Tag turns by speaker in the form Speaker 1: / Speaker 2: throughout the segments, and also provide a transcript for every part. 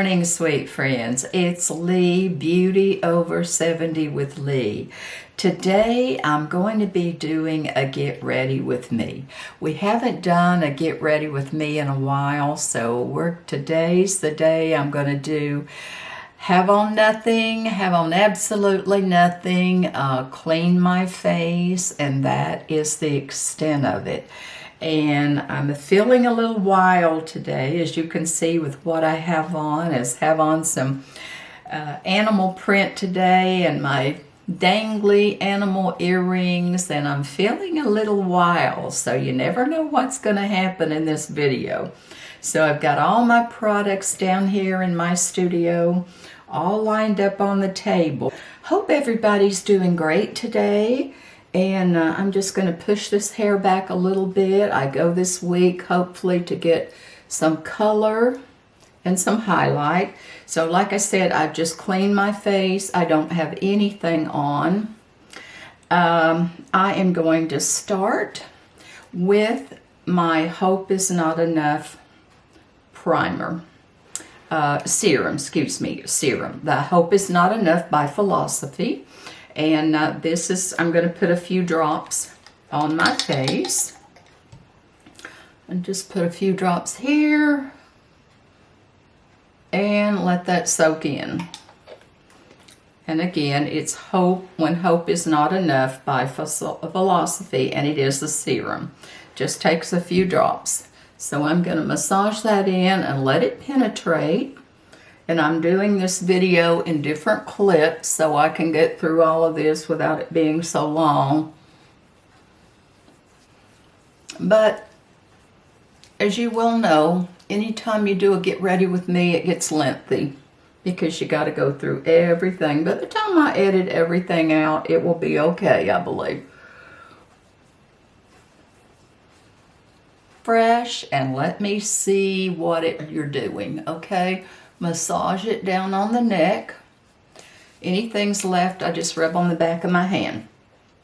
Speaker 1: Morning, sweet friends. It's Lee, Beauty Over 70 with Lee. Today I'm going to be doing a get ready with me. We haven't done a get ready with me in a while, so today's the day I'm going to do have on nothing, have on absolutely nothing, clean my face, and that is the extent of it. And I'm feeling a little wild today, as you can see with what I have on. Have on some animal print today and my dangly animal earrings, and I'm feeling a little wild, so you never know what's going to happen in this video. So I've got all my products down here in my studio, all lined up on the table. Hope everybody's doing great today. And I'm just going to push this hair back a little bit. I go this week hopefully to get some color and some highlight. So like I said, I've just cleaned my face. I don't have anything on. I am going to start with my Hope Is Not Enough primer. Serum. The Hope Is Not Enough by Philosophy. And I'm going to put a few drops on my face. And just put a few drops here. And let that soak in. And again, it's When Hope Is Not Enough by Philosophy. And it is the serum. Just takes a few drops. So I'm going to massage that in and let it penetrate. And I'm doing this video in different clips so I can get through all of this without it being so long. But as you well know, anytime you do a get ready with me, it gets lengthy because you got to go through everything. By the time I edit everything out, it will be okay, I believe. Fresh, and let me see what you're doing, okay? Massage it down on the neck. Anything's left, I just rub on the back of my hand.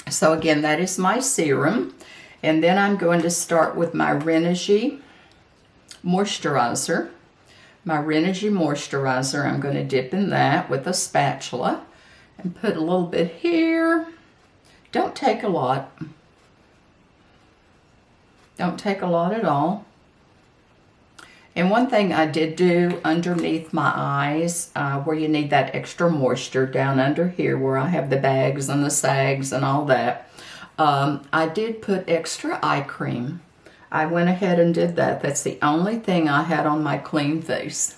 Speaker 1: So again, that is my serum. And then I'm going to start with my Renergy moisturizer. My Renergy moisturizer, I'm going to dip in that with a spatula and put a little bit here. Don't take a lot. Don't take a lot at all. And one thing I did do underneath my eyes, where you need that extra moisture down under here where I have the bags and the sags and all that, I did put extra eye cream. I went ahead and did that. That's the only thing I had on my clean face.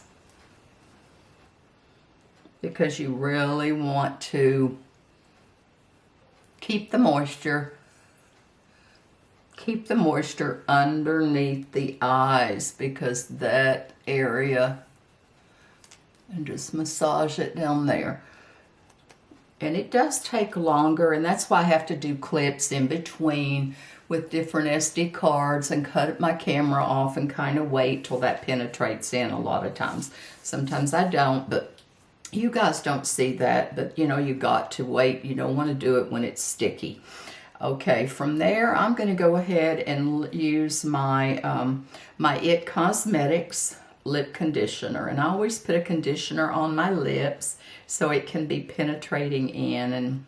Speaker 1: Because you really want to keep the moisture. Keep the moisture underneath the eyes, because that area, and just massage it down there. And it does take longer, and that's why I have to do clips in between with different SD cards and cut my camera off and kind of wait till that penetrates in a lot of times. Sometimes I don't, but you guys don't see that, but you know, you got to wait. You don't want to do it when it's sticky. Okay, from there, I'm going to go ahead and use my my IT Cosmetics lip conditioner. And I always put a conditioner on my lips so it can be penetrating in and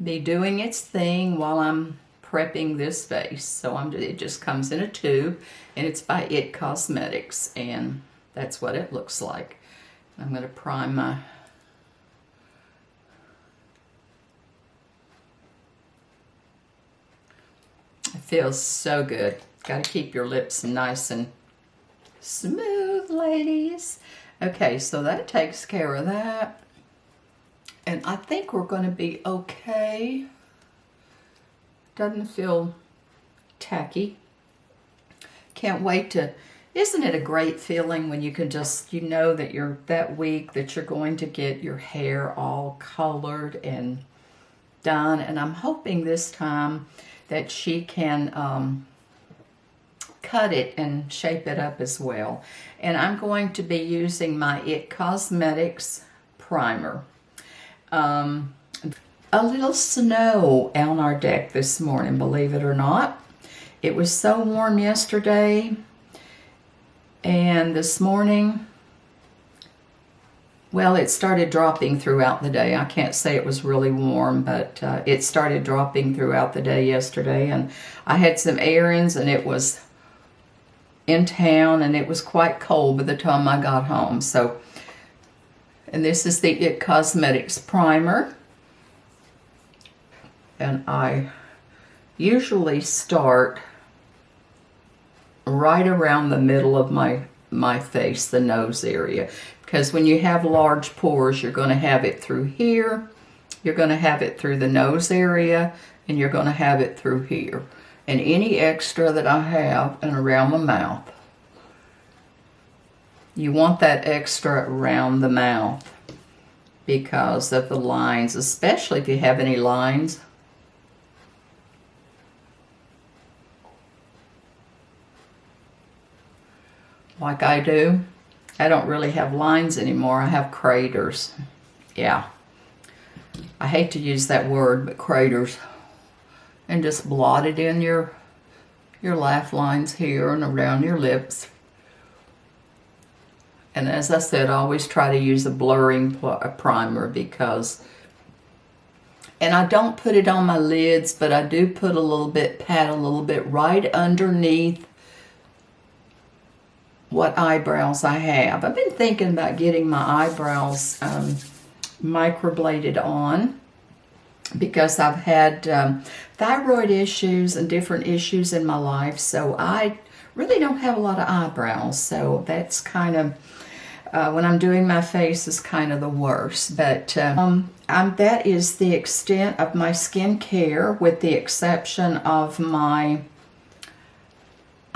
Speaker 1: be doing its thing while I'm prepping this face. So it just comes in a tube, and it's by IT Cosmetics, and that's what it looks like. I'm going to prime my... It feels so good. Got to keep your lips nice and smooth, ladies. Okay, so that takes care of that. And I think we're going to be okay. Doesn't feel tacky. Can't wait to... Isn't it a great feeling when you can just, you know that you're that week that you're going to get your hair all colored and done. And I'm hoping this time that she can cut it and shape it up as well. And I'm going to be using my IT Cosmetics primer. A little snow on our deck this morning, believe it or not. It was so warm yesterday, and this morning well, it started dropping throughout the day. I can't say it was really warm, but it started dropping throughout the day yesterday. And I had some errands, and it was in town, and it was quite cold by the time I got home. So, and this is the IT Cosmetics primer. And I usually start right around the middle of my face, the nose area. Because when you have large pores, you're going to have it through here, you're going to have it through the nose area, and you're going to have it through here. And any extra that I have and around the mouth. You want that extra around the mouth because of the lines, especially if you have any lines. Like I do. I don't really have lines anymore. I have craters. Yeah. I hate to use that word, but craters. And just blot it in your laugh lines here and around your lips. And as I said, I always try to use a blurring primer because, and I don't put it on my lids, but I do put a little bit, pat a little bit right underneath what eyebrows I have. I've been thinking about getting my eyebrows microbladed on because I've had thyroid issues and different issues in my life, so I really don't have a lot of eyebrows. So that's kind of, when I'm doing my face, is kind of the worst. But that is the extent of my skincare, with the exception of my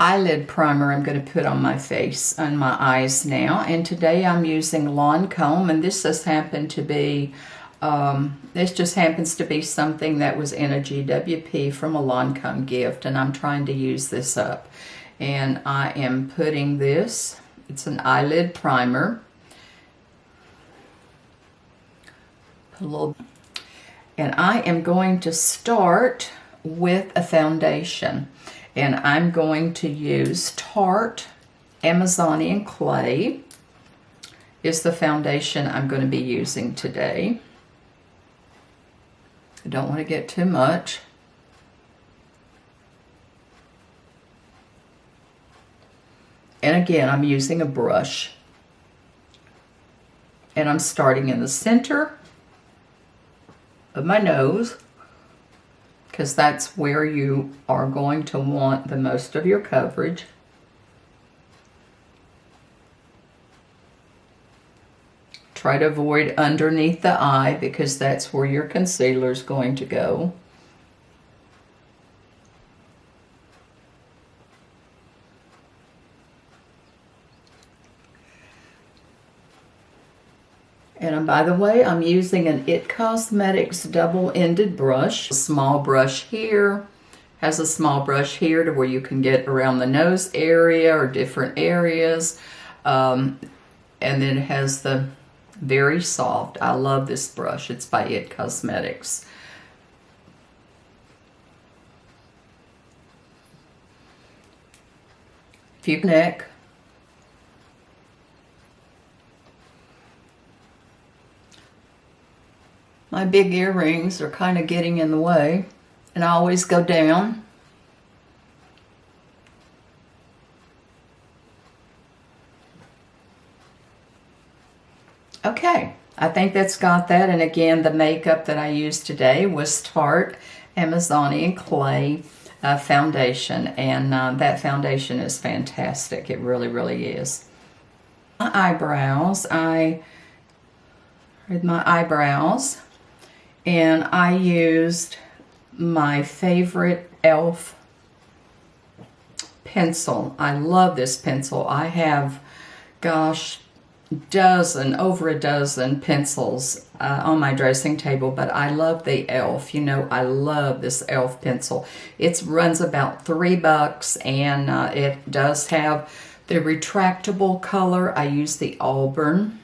Speaker 1: eyelid primer I'm going to put on my face and my eyes now. And today I'm using Lancome, and this just happened to be, this just happens to be something that was in a GWP from a Lancome gift, and I'm trying to use this up. And I am putting this, it's an eyelid primer. Put a little, and I am going to start with a foundation. And I'm going to use Tarte Amazonian Clay is the foundation I'm going to be using today. I don't want to get too much. And again, I'm using a brush. And I'm starting in the center of my nose, because that's where you are going to want the most of your coverage. Try to avoid underneath the eye because that's where your concealer is going to go. And by the way, I'm using an IT Cosmetics double-ended brush. A small brush here, has a small brush here to where you can get around the nose area or different areas. And then it has the very soft, I love this brush, it's by IT Cosmetics. If you neck, my big earrings are kind of getting in the way, and I always go down. Okay, I think that's got that. And again, the makeup that I used today was Tarte Amazonian Clay foundation, and that foundation is fantastic. It really, really is. My eyebrows, I did my eyebrows, and I used my favorite e.l.f. pencil. I love this pencil. I have, gosh, over a dozen pencils on my dressing table, but I love the e.l.f. You know, I love this e.l.f. pencil. It runs about $3, and it does have the retractable color. I use the Auburn.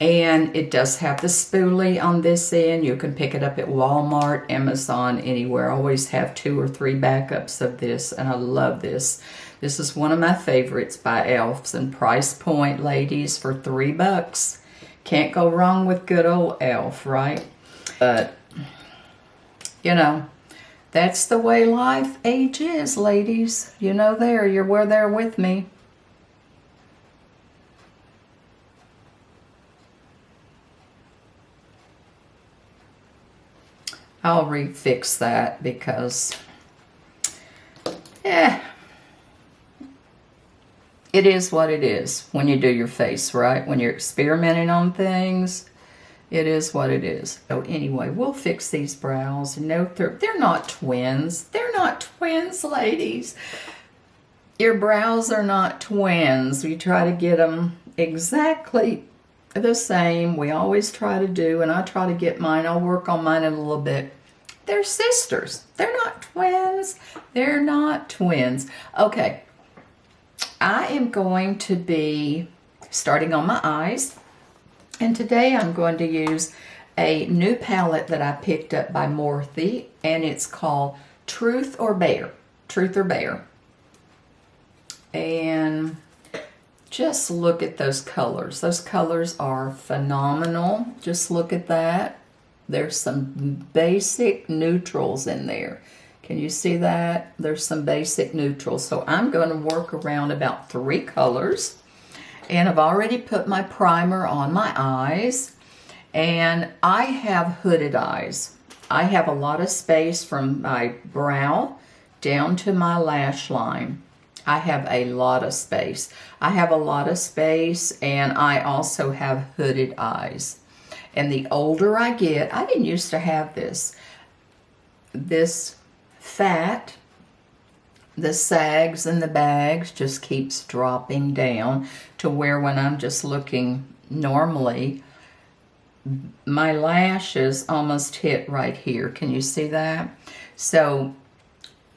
Speaker 1: And it does have the spoolie on this end. You can pick it up at Walmart, Amazon, anywhere. I always have 2 or 3 backups of this, and I love this. This is one of my favorites by e.l.f.'s, and price point, ladies, for $3. Can't go wrong with good old e.l.f., right? But, you know, that's the way life age is, ladies. You know you're there with me. I'll refix that because, it is what it is when you do your face, right? When you're experimenting on things, it is what it is. So anyway, we'll fix these brows. No, they're not twins. They're not twins, ladies. Your brows are not twins. We try to get them exactly the same. We always try to do, and I try to get mine. I'll work on mine a little bit. They're sisters. They're not twins. They're not twins. Okay. I am going to be starting on my eyes. And today I'm going to use a new palette that I picked up by Morphe, and it's called Truth or Bear. Truth or Bear. And just look at those colors. Those colors are phenomenal. Just look at that. There's some basic neutrals in there. Can you see that? There's some basic neutrals. So I'm going to work around about 3 colors. And I've already put my primer on my eyes. And I have hooded eyes. I have a lot of space from my brow down to my lash line. I have a lot of space. I have a lot of space, and I also have hooded eyes. And the older I get, I didn't used to have this. This fat, the sags and the bags just keeps dropping down to where when I'm just looking normally, my lashes almost hit right here. Can you see that? So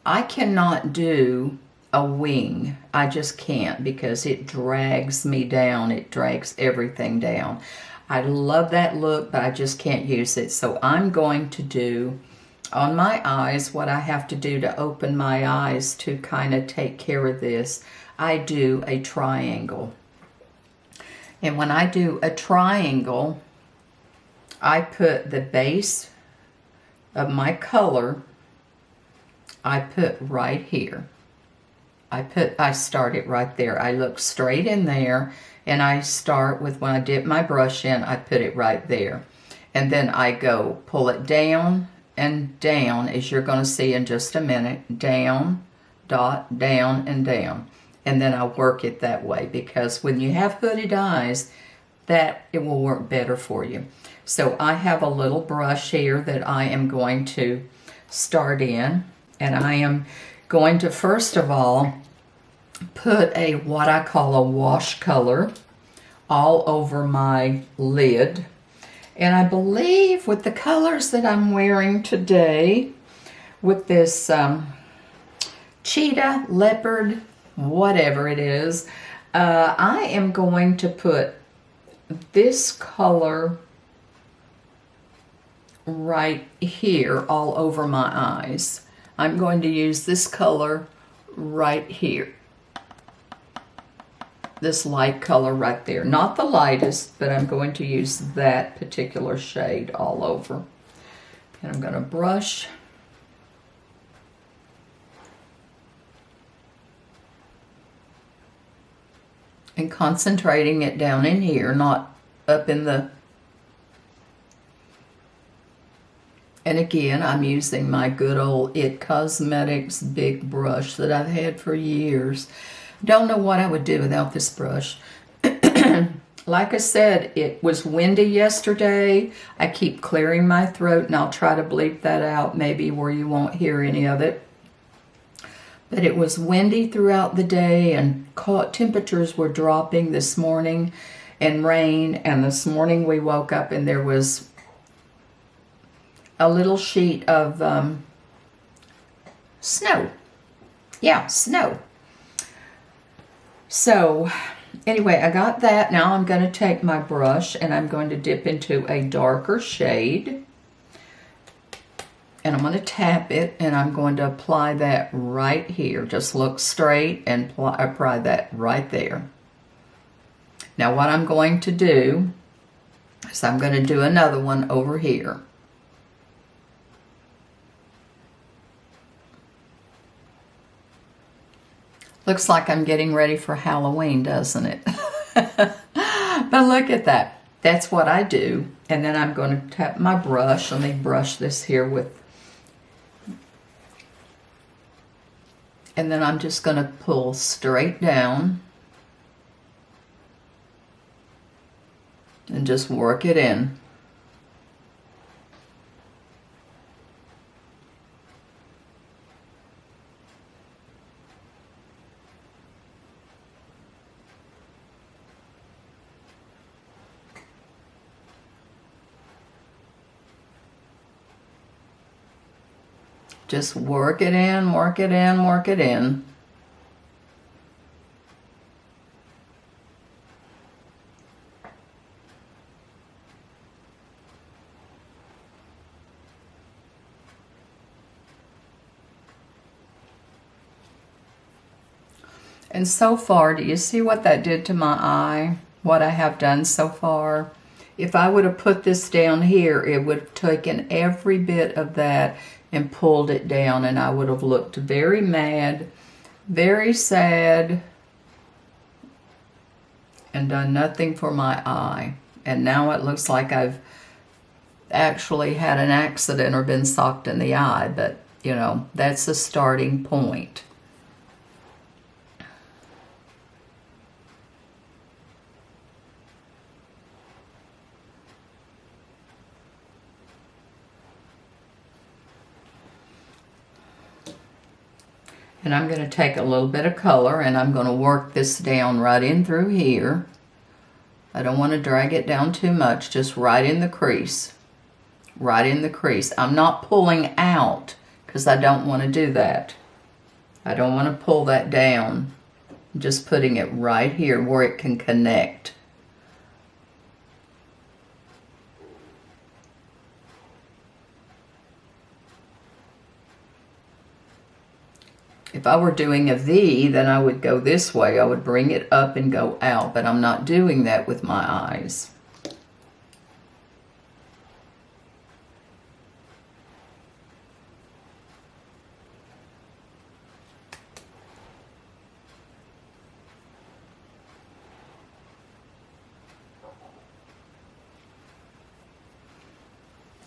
Speaker 1: I cannot do a wing. I just can't because it drags me down. It drags everything down. I love that look, but I just can't use it. So I'm going to do on my eyes what I have to do to open my eyes to kind of take care of this. I do a triangle. And when I do a triangle, I put the base of my color, I put right here. I start it right there. I look straight in there, and I start with, when I dip my brush in, I put it right there. And then I go pull it down and down, as you're going to see in just a minute. Down, dot, down, and down. And then I work it that way, because when you have hooded eyes, that it will work better for you. So I have a little brush here that I am going to start in, and I am going to first of all put a what I call a wash color all over my lid. And I believe with the colors that I'm wearing today, with this cheetah, leopard, whatever it is, I am going to put this color right here all over my eyes. I'm going to use this color right here. This light color right there. Not the lightest, but I'm going to use that particular shade all over. And I'm going to brush. And concentrating it down in here, not up in the... And again, I'm using my good old IT Cosmetics big brush that I've had for years. Don't know what I would do without this brush. Like I said, it was windy yesterday. I keep clearing my throat, and I'll try to bleep that out maybe where you won't hear any of it. But it was windy throughout the day, and temperatures were dropping this morning, and rain. And this morning we woke up and there was a little sheet of snow. Yeah, snow. So anyway, I got that. Now I'm going to take my brush and I'm going to dip into a darker shade. And I'm going to tap it, and I'm going to apply that right here. Just look straight and apply that right there. Now what I'm going to do So I'm going to do another one over here. Looks like I'm getting ready for Halloween, doesn't it? But look at that. That's what I do. And then I'm going to tap my brush. Let me brush this here with... And then I'm just going to pull straight down. And just work it in. Just work it in, work it in, work it in. And so far, do you see what that did to my eye? What I have done so far? If I would have put this down here, it would have taken every bit of that and pulled it down, and I would have looked very mad, very sad, and done nothing for my eye. And now it looks like I've actually had an accident or been socked in the eye, but you know, that's the starting point. And I'm going to take a little bit of color and I'm going to work this down right in through here. I don't want to drag it down too much, just right in the crease. Right in the crease. I'm not pulling out because I don't want to do that. I don't want to pull that down. I'm just putting it right here where it can connect. If I were doing a V, then I would go this way. I would bring it up and go out, but I'm not doing that with my eyes.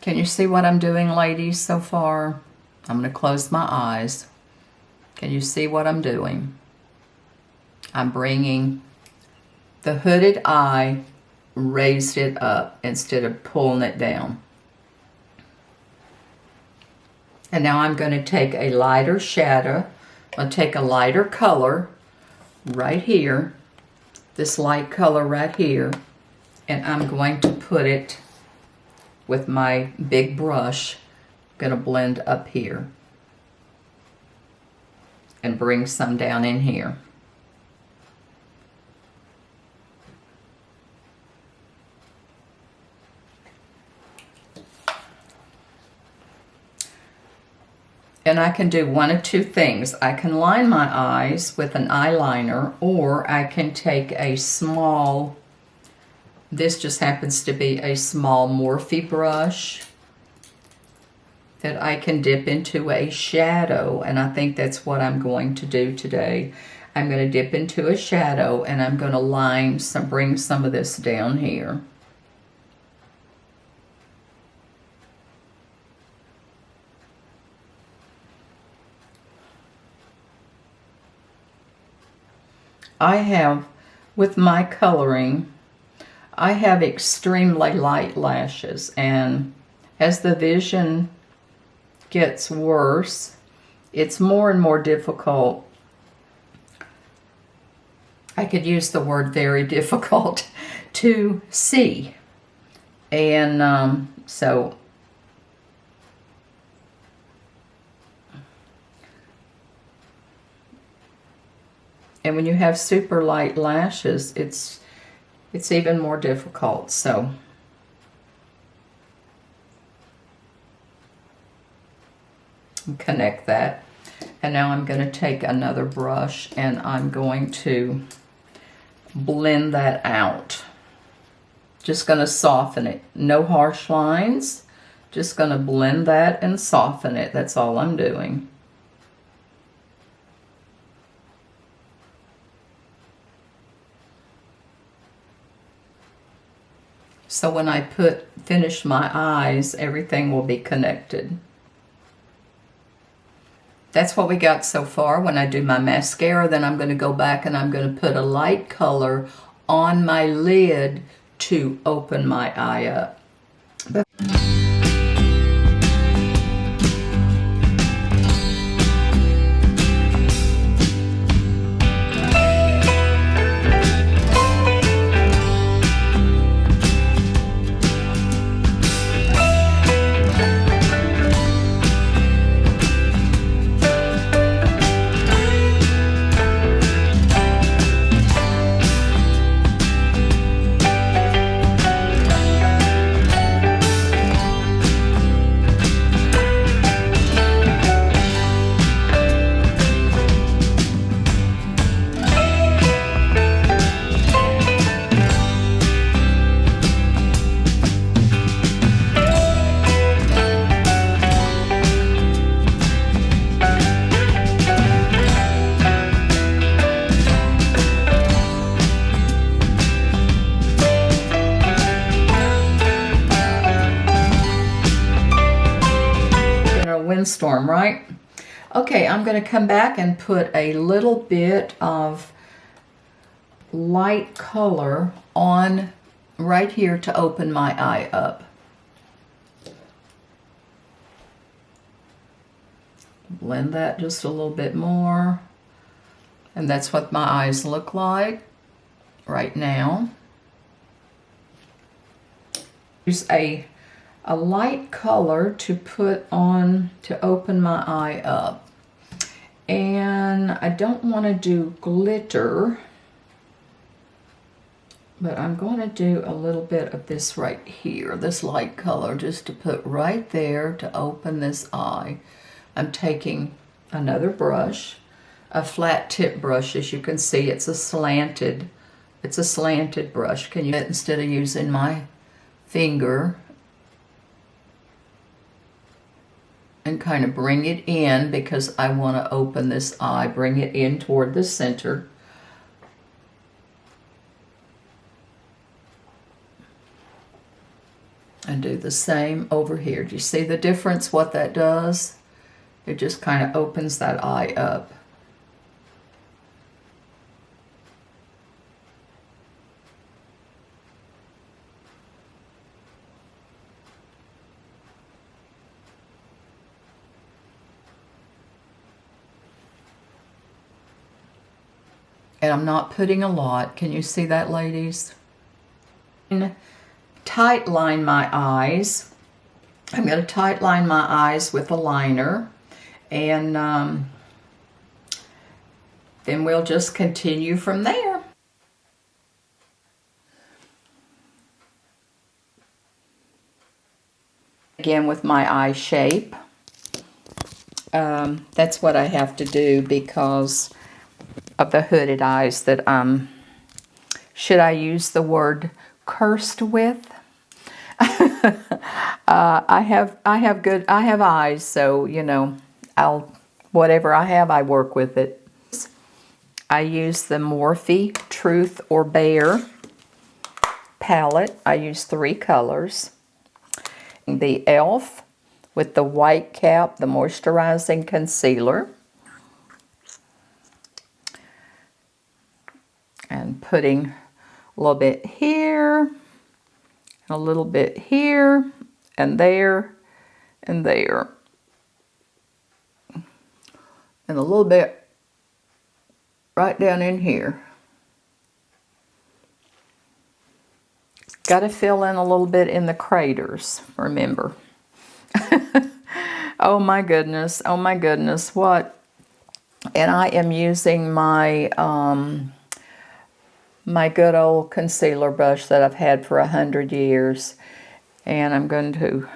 Speaker 1: Can you see what I'm doing, ladies, so far? I'm going to close my eyes. Can you see what I'm doing? I'm bringing the hooded eye, raised it up instead of pulling it down. And now I'm going to take a lighter shadow. I'll take a lighter color right here, this light color right here, and I'm going to put it with my big brush. I'm going to blend up here and bring some down in here. And I can do one of two things. I can line my eyes with an eyeliner, or I can take a small, this just happens to be a small Morphe brush that I can dip into a shadow, and I think that's what I'm going to do today. I'm going to dip into a shadow and I'm going to bring some of this down here. I have, with my coloring, I have extremely light lashes, and as the vision gets worse, it's more and more difficult. I could use the word very difficult to see. And so and when you have super light lashes, it's even more difficult. So connect that. And now I'm going to take another brush and I'm going to blend that out. Just going to soften it. No harsh lines. Just going to blend that and soften it. That's all I'm doing. So when I finish my eyes, everything will be connected. That's what we got so far. When I do my mascara, then I'm going to go back and I'm going to put a light color on my lid to open my eye up. Windstorm, right? Okay, I'm going to come back and put a little bit of light color on right here to open my eye up. Blend that just a little bit more. And that's what my eyes look like right now. Use a light color to put on to open my eye up. And I don't want to do glitter, but I'm going to do a little bit of this right here, this light color, just to put right there to open this eye. I'm taking another brush, a flat tip brush. As you can see, it's a slanted brush. Can you, instead of using my finger, and kind of bring it in, because I want to open this eye, bring it in toward the center. And do the same over here. Do you see the difference, what that does? It just kind of opens that eye up. And I'm not putting a lot. Can you see that, ladies? And tight line my eyes. I'm going to tight line my eyes with a liner. And then we'll just continue from there. Again with my eye shape. That's what I have to do because of the hooded eyes that should I use the word cursed with? I have eyes, so you know, whatever I have, I work with it. I use the Morphe Truth or Bare palette. I use 3 colors. The e.l.f. with the white cap, the moisturizing concealer. And putting a little bit here, a little bit here, and there, and there. And a little bit right down in here. Got to fill in a little bit in the craters, remember. Oh my goodness, what? And I am using my my good old concealer brush that I've had for 100 years. And I'm going to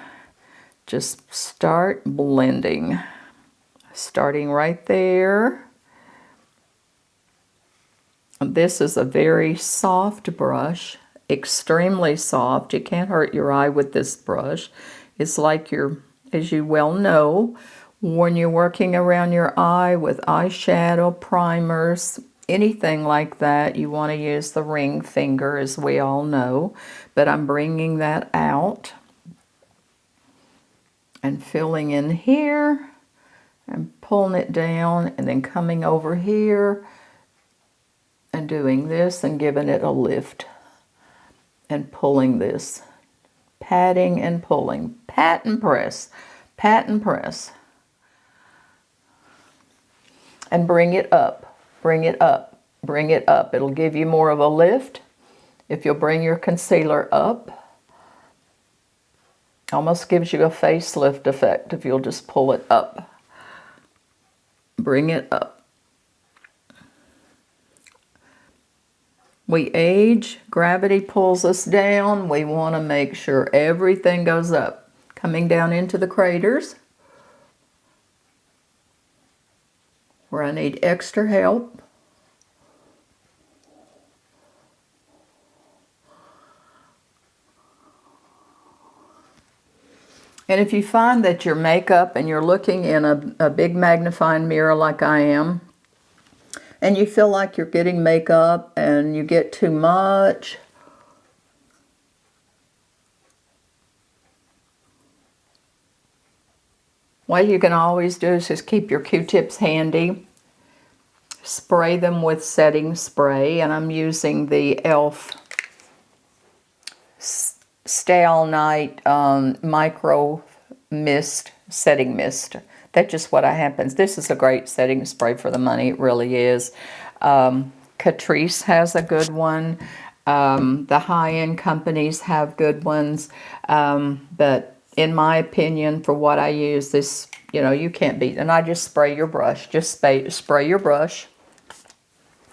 Speaker 1: just start blending. Starting right there. This is a very soft brush, extremely soft. You can't hurt your eye with this brush. It's like as you well know, when you're working around your eye with eyeshadow, primers, anything like that, you want to use the ring finger, as we all know. But I'm bringing that out and filling in here and pulling it down and then coming over here and doing this and giving it a lift and pulling this, patting and pulling, pat and press, and bring it up, bring it up, bring it up. It'll give you more of a lift if you'll bring your concealer up. Almost gives you a facelift effect if you'll just pull it up. Bring it up. We age, gravity pulls us down. We want to make sure everything goes up. Coming down into the craters, where I need extra help. And if you find that your makeup and you're looking in a big magnifying mirror like I am, and you feel like you're getting makeup and you get too much, what you can always do is just keep your Q-tips handy. Spray them with setting spray, and I'm using the e.l.f. Stay All Night Micro Mist Setting Mist. That's just what happens. This is a great setting spray for the money. It really is. Catrice has a good one. The high-end companies have good ones. But in my opinion, for what I use, this, you can't beat. And I just spray your brush. Just spray your brush.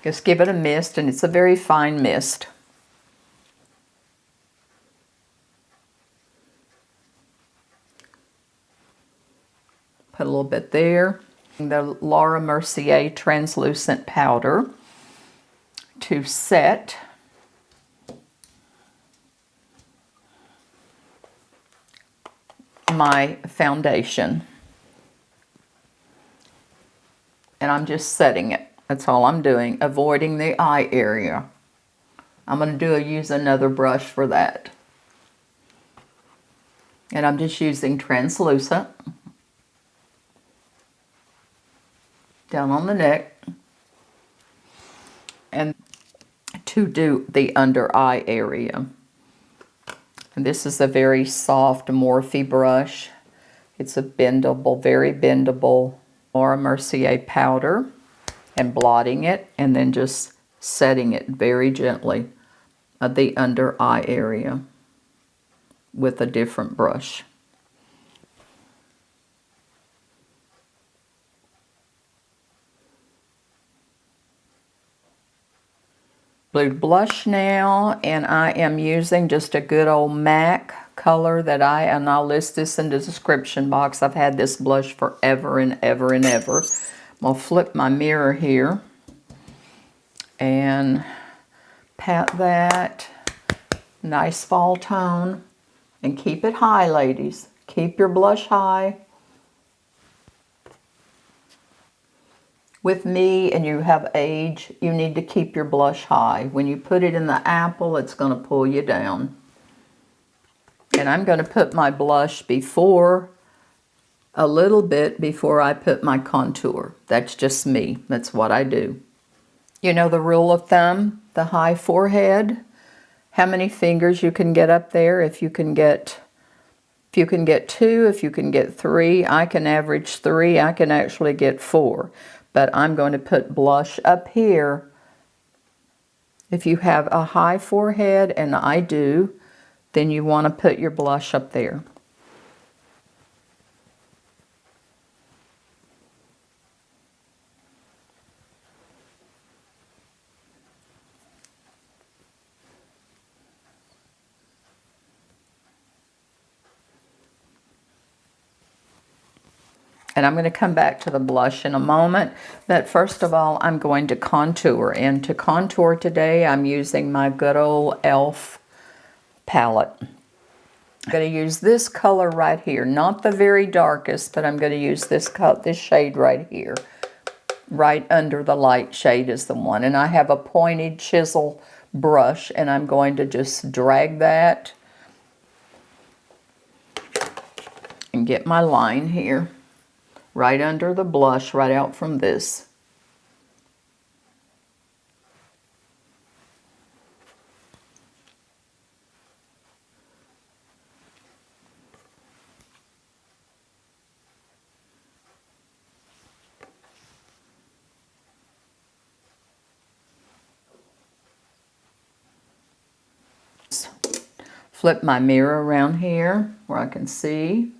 Speaker 1: Just give it a mist, and it's a very fine mist. Put a little bit there. The Laura Mercier translucent powder to set my foundation. And I'm just setting it. That's all I'm doing, avoiding the eye area. I'm going to use another brush for that. And I'm just using translucent. Down on the neck, and to do the under eye area. And this is a very soft Morphe brush. It's a bendable, very bendable Laura Mercier powder, and blotting it and then just setting it very gently at the under eye area with a different brush. Blue blush now, and I am using just a good old MAC color and I'll list this in the description box. I've had this blush forever and ever and ever. I'm going to flip my mirror here and pat that. Nice fall tone. And keep it high, ladies. Keep your blush high. With me, and you have age, you need to keep your blush high. When you put it in the apple, it's going to pull you down. And I'm going to put my blush a little bit before I put my contour. That's just me. That's what I do. You know the rule of thumb, the high forehead, how many fingers you can get up there. If you can get 2, if you can get 3, I can average 3, I can actually get 4. But I'm going to put blush up here. If you have a high forehead, and I do, then you want to put your blush up there. And I'm going to come back to the blush in a moment. But first of all, I'm going to contour. And to contour today, I'm using my good old e.l.f. palette. I'm going to use this color right here, not the very darkest, but I'm going to use this shade right here. Right under the light shade is the one. And I have a pointed chisel brush, and I'm going to just drag that and get my line here, right under the blush, right out from this. Flip my mirror around here where I can see.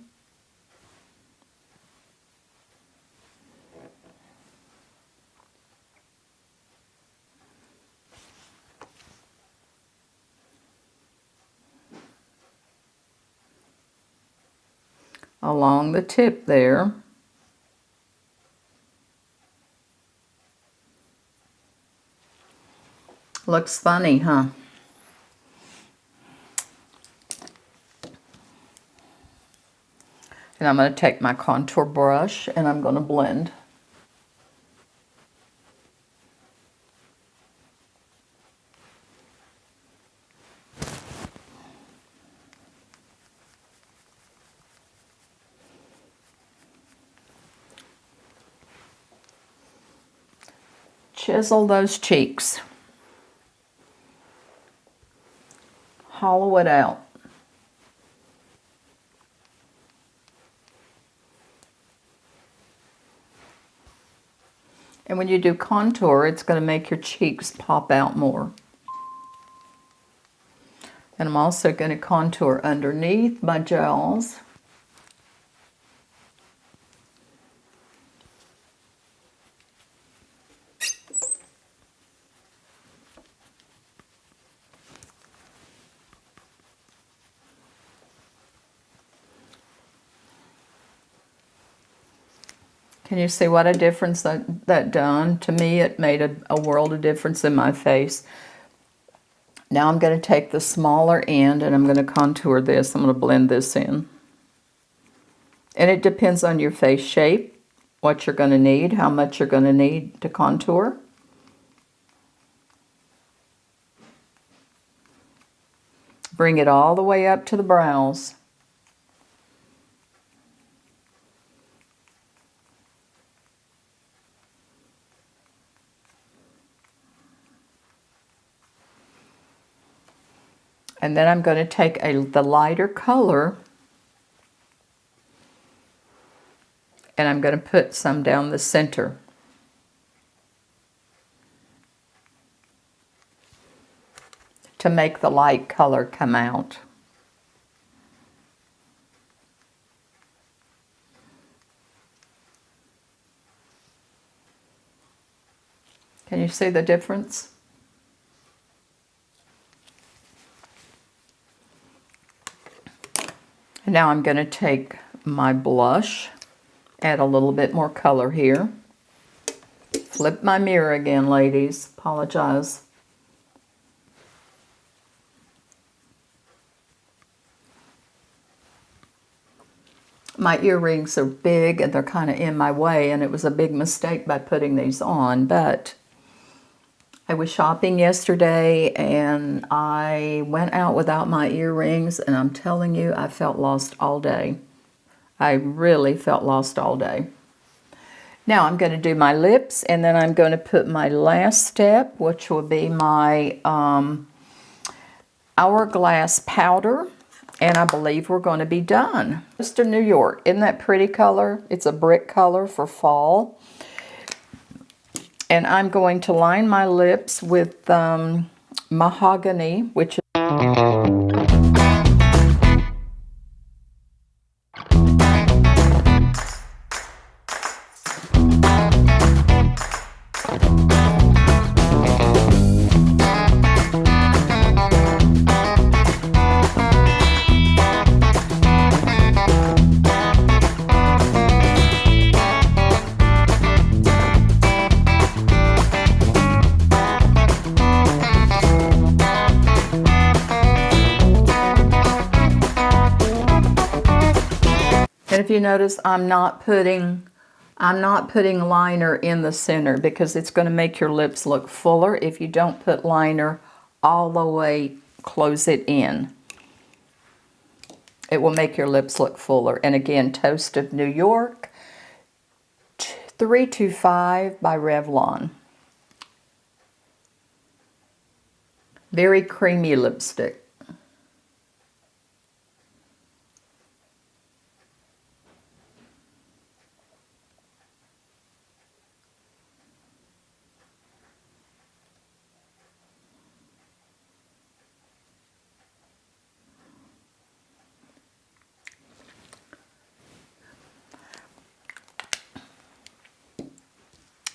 Speaker 1: Along the tip there. Looks funny, huh? And I'm going to take my contour brush and I'm going to blend. Chisel those cheeks. Hollow it out. And when you do contour, it's going to make your cheeks pop out more. And I'm also going to contour underneath my jowls. Can you see what a difference that done? To me, it made a world of difference in my face. Now I'm going to take the smaller end and I'm going to contour this. I'm going to blend this in. And it depends on your face shape, what you're going to need, how much you're going to need to contour. Bring it all the way up to the brows. And then I'm going to take the lighter color and I'm going to put some down the center. To make the light color come out. Can you see the difference? And now I'm going to take my blush, add a little bit more color here. Flip my mirror again, ladies. Apologize. My earrings are big and they're kind of in my way, and it was a big mistake by putting these on, but I was shopping yesterday and I went out without my earrings, and I'm telling you, I felt lost all day. I really felt lost all day. Now I'm going to do my lips, and then I'm going to put my last step, which will be my Hourglass powder, and I believe we're going to be done. Mr. New York, isn't that pretty color? It's a brick color for fall. And I'm going to line my lips with mahogany, which is And if you notice, I'm not putting liner in the center because it's going to make your lips look fuller if you don't put liner all the way, close it in. It will make your lips look fuller. And again, Toast of New York, 325 by Revlon. Very creamy lipstick.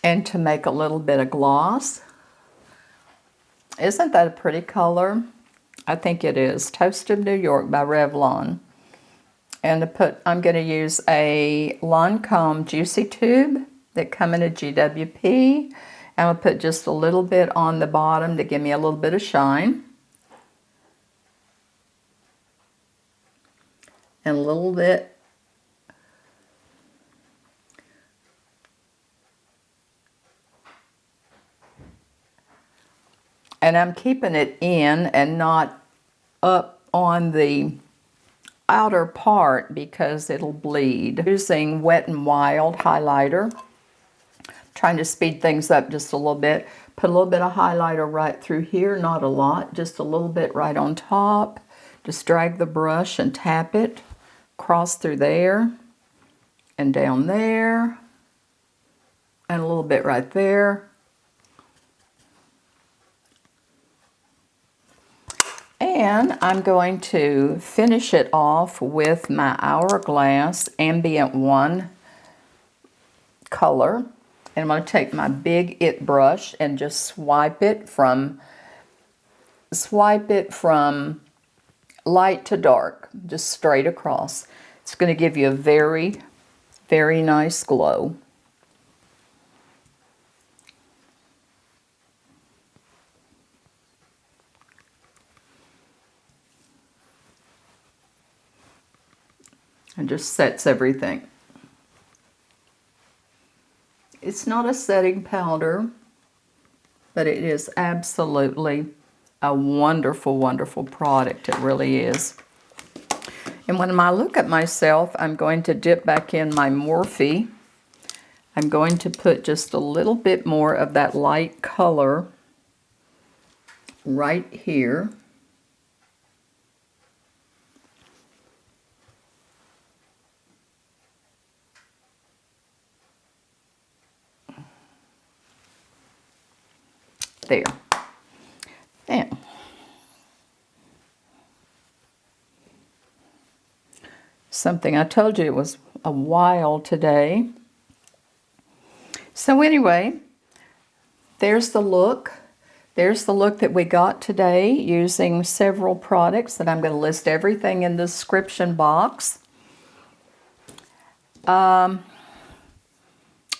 Speaker 1: And to make a little bit of gloss. Isn't that a pretty color? I think it is. Toast of New York by Revlon. And to put, I'm going to use a Lancome Juicy Tube that come in a GWP. And I'll put just a little bit on the bottom to give me a little bit of shine. And a little bit. And I'm keeping it in and not up on the outer part because it'll bleed. Using Wet n Wild highlighter. Trying to speed things up just a little bit. Put a little bit of highlighter right through here, not a lot, just a little bit right on top. Just drag the brush and tap it. Cross through there and down there. And a little bit right there. And I'm going to finish it off with my Hourglass Ambient 1 color. And I'm going to take my big It brush and just swipe it from light to dark, just straight across. It's going to give you a very, very nice glow. And just sets everything. It's not a setting powder, but it is absolutely a wonderful, wonderful product. It really is. And when I look at myself, I'm going to dip back in my Morphe. I'm going to put just a little bit more of that light color right here. There. Now, something I told you it was a while today. So anyway, there's the look. There's the look that we got today using several products that I'm going to list everything in the description box.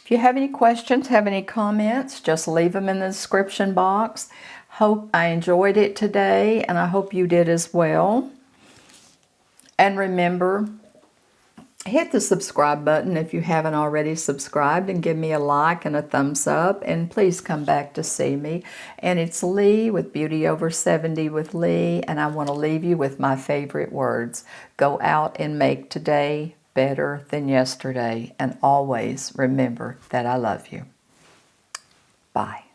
Speaker 1: If you have any questions, have any comments, just leave them in the description box. Hope I enjoyed it today, and I hope you did as well. And remember, hit the subscribe button if you haven't already subscribed, and give me a like and a thumbs up, and please come back to see me. And it's Lee with Beauty Over 70 with Lee, and I want to leave you with my favorite words. Go out and make today better than yesterday, and always remember that I love you. Bye.